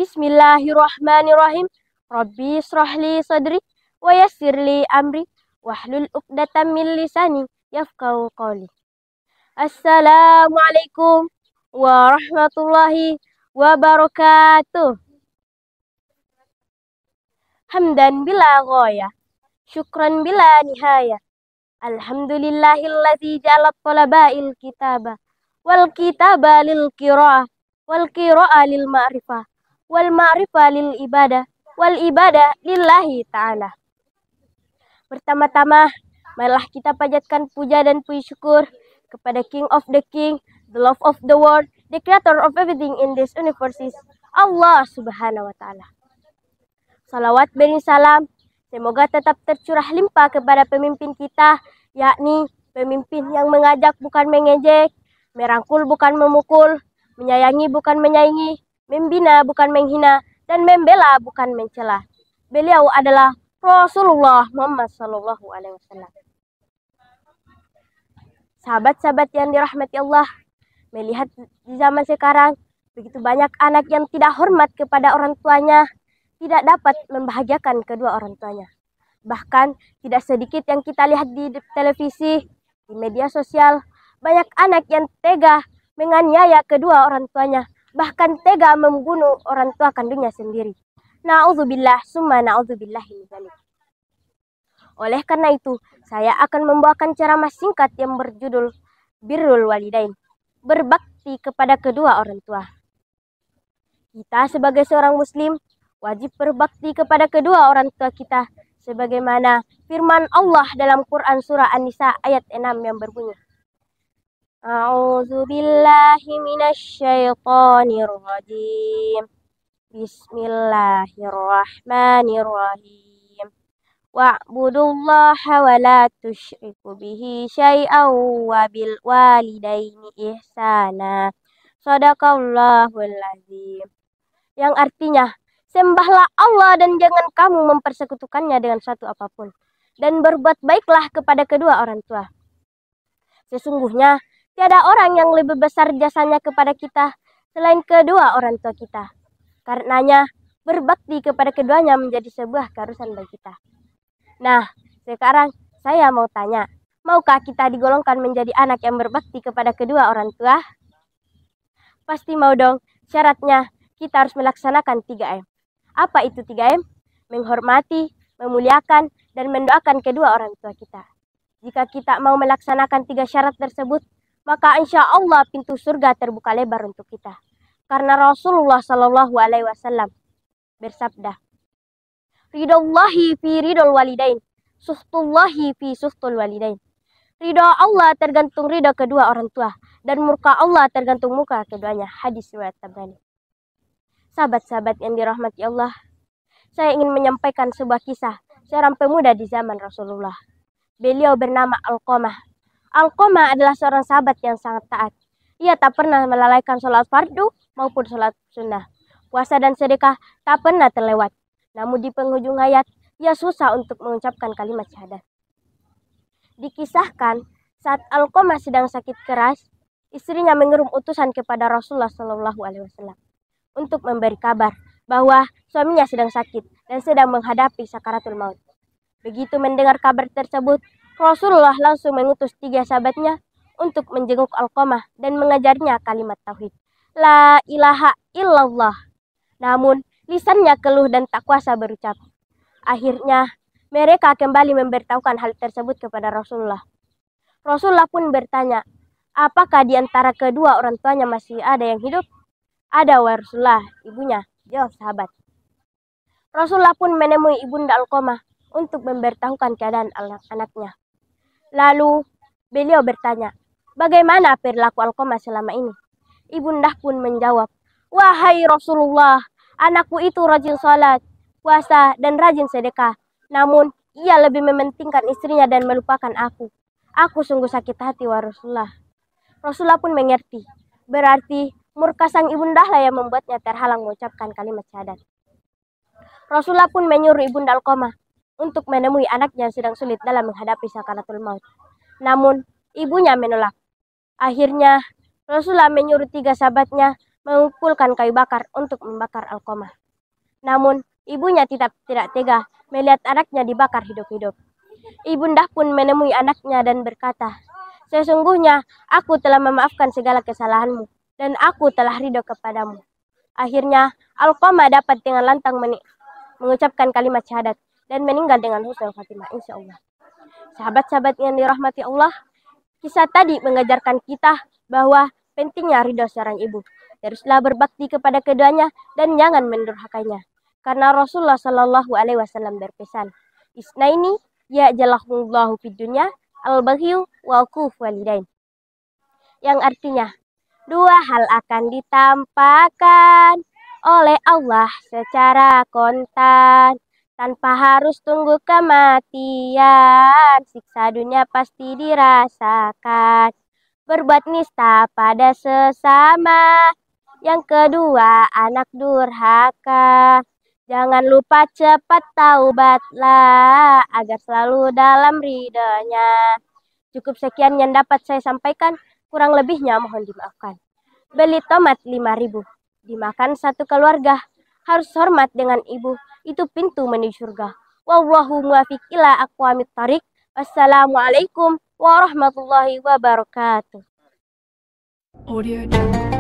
Bismillahirrahmanirrahim. Rabbi israhli sadri wa yassirli amri wahlul 'uqdatam min lisani yafqahu qawli. Assalamualaikum warahmatullahi wabarakatuh. Hamdan bila ghaya, syukran bila nihaya. Alhamdulillahilladzi ja'ala talaba'il kitaba wal kitaba lil qira'ah wal qira'ah lil ma'rifah wal ma'rifah lil ibadah wal ibadah lillahi ta'ala. Pertama-tama, marilah kita panjatkan puja dan puji syukur kepada King of the King, the love of the world, the creator of everything in this universe, Allah Subhanahu wa Ta'ala. Salawat beri salam semoga tetap tercurah limpah kepada pemimpin kita, yakni pemimpin yang mengajak bukan mengejek, merangkul bukan memukul, menyayangi bukan menyaingi, membina bukan menghina, dan membela bukan mencela. Beliau adalah Rasulullah Muhammad Sallallahu Alaihi Wasallam. Sahabat-sahabat yang dirahmati Allah, melihat di zaman sekarang begitu banyak anak yang tidak hormat kepada orang tuanya, tidak dapat membahagiakan kedua orang tuanya. Bahkan tidak sedikit yang kita lihat di televisi, di media sosial, banyak anak yang tega menganiaya kedua orang tuanya, bahkan tega membunuh orang tua kandungnya sendiri. Na'udzubillah summa na'udzubillahi min dzalik. Oleh karena itu, saya akan membawakan ceramah singkat yang berjudul Birrul Walidain, berbakti kepada kedua orang tua. Kita sebagai seorang muslim wajib berbakti kepada kedua orang tua kita sebagaimana firman Allah dalam Quran surah An-Nisa ayat 6 yang berbunyi, A'udzubillahi minasyaitonir rajim. Bismillahirrahmanirrahim. Wa'budullaha wa la tusyriku bihi syai'an wa bil walidaini ihsana. Shadaqallahul azim. Yang artinya, sembahlah Allah dan jangan kamu mempersekutukannya dengan suatu apapun. Dan berbuat baiklah kepada kedua orang tua. Sesungguhnya, tiada orang yang lebih besar jasanya kepada kita selain kedua orang tua kita. Karenanya, berbakti kepada keduanya menjadi sebuah keharusan bagi kita. Nah, sekarang saya mau tanya, maukah kita digolongkan menjadi anak yang berbakti kepada kedua orang tua? Pasti mau dong. Syaratnya, kita harus melaksanakan 3M. Apa itu 3M? Menghormati, memuliakan, dan mendoakan kedua orang tua kita. Jika kita mau melaksanakan 3 syarat tersebut, maka insya Allah pintu surga terbuka lebar untuk kita. Karena Rasulullah Sallallahu Alaihi Wasallam bersabda, Ridallahi fi ridol walidain, suhtullahi fi suhtul walidain. Ridho Allah tergantung ridho kedua orang tua, dan murka Allah tergantung muka keduanya. Hadis riwayat Tabrani. Sahabat-sahabat yang dirahmati Allah, saya ingin menyampaikan sebuah kisah seorang pemuda di zaman Rasulullah. Beliau bernama Alqamah. Alqamah adalah seorang sahabat yang sangat taat. Ia tak pernah melalaikan sholat fardu maupun sholat sunnah. Puasa dan sedekah tak pernah terlewat. Namun di penghujung hayat, ia susah untuk mengucapkan kalimat syahadat. Dikisahkan, saat Alqamah sedang sakit keras, istrinya mengirim utusan kepada Rasulullah Shallallahu Alaihi Wasallam untuk memberi kabar bahwa suaminya sedang sakit dan sedang menghadapi sakaratul maut. Begitu mendengar kabar tersebut, Rasulullah langsung mengutus 3 sahabatnya untuk menjenguk Alqamah dan mengajarnya kalimat tauhid, La ilaha illallah. Namun, lisannya keluh dan tak kuasa berucap. Akhirnya, mereka kembali memberitahukan hal tersebut kepada Rasulullah. Rasulullah pun bertanya, apakah di antara kedua orang tuanya masih ada yang hidup? Ada, wahai Rasulullah, ibunya, jawab sahabat. Rasulullah pun menemui ibunda Alqamah. untuk memberitahukan keadaan anak-anaknya. Lalu beliau bertanya, bagaimana perilaku Alqamah selama ini? Ibunda pun menjawab, wahai Rasulullah, anakku itu rajin sholat, puasa, dan rajin sedekah. Namun, ia lebih mementingkan istrinya dan melupakan aku. Aku sungguh sakit hati, wahai Rasulullah. Rasulullah pun mengerti. Berarti murka sang ibunda lah yang membuatnya terhalang mengucapkan kalimat syahadat. Rasulullah pun menyuruh ibunda Alqamah untuk menemui anaknya yang sedang sulit dalam menghadapi sakaratul maut. Namun, ibunya menolak. Akhirnya, Rasulullah menyuruh 3 sahabatnya mengumpulkan kayu bakar untuk membakar Alqamah. Namun, ibunya tidak tega melihat anaknya dibakar hidup-hidup. Ibunda pun menemui anaknya dan berkata, sesungguhnya aku telah memaafkan segala kesalahanmu dan aku telah ridho kepadamu. Akhirnya, Alqamah dapat dengan lantang mengucapkan kalimat syahadat dan meninggal dengan husnul khatimah, insya Allah. Sahabat-sahabat yang dirahmati Allah, kisah tadi mengajarkan kita bahwa pentingnya ridho seorang ibu. Teruslah berbakti kepada keduanya dan jangan mendurhakainya. Karena Rasulullah Shallallahu Alaihi Wasallam berpesan, Isnaini ya jalahullahu fid dunya al-baghyu wa uquq walidain. Yang artinya, 2 hal akan ditampakkan oleh Allah secara kontan tanpa harus tunggu kematian. Siksa dunia pasti dirasakan. Berbuat nista pada sesama. Yang kedua, anak durhaka. Jangan lupa cepat taubatlah agar selalu dalam ridhonya. Cukup sekian yang dapat saya sampaikan. Kurang lebihnya mohon dimaafkan. Beli tomat 5.000. Dimakan satu keluarga. Harus hormat dengan ibu. Itu pintu menuju surga. Wallahu muwaffiq ila aqwamit thariq. Wassalamualaikum warahmatullahi wabarakatuh. Audio Jungle.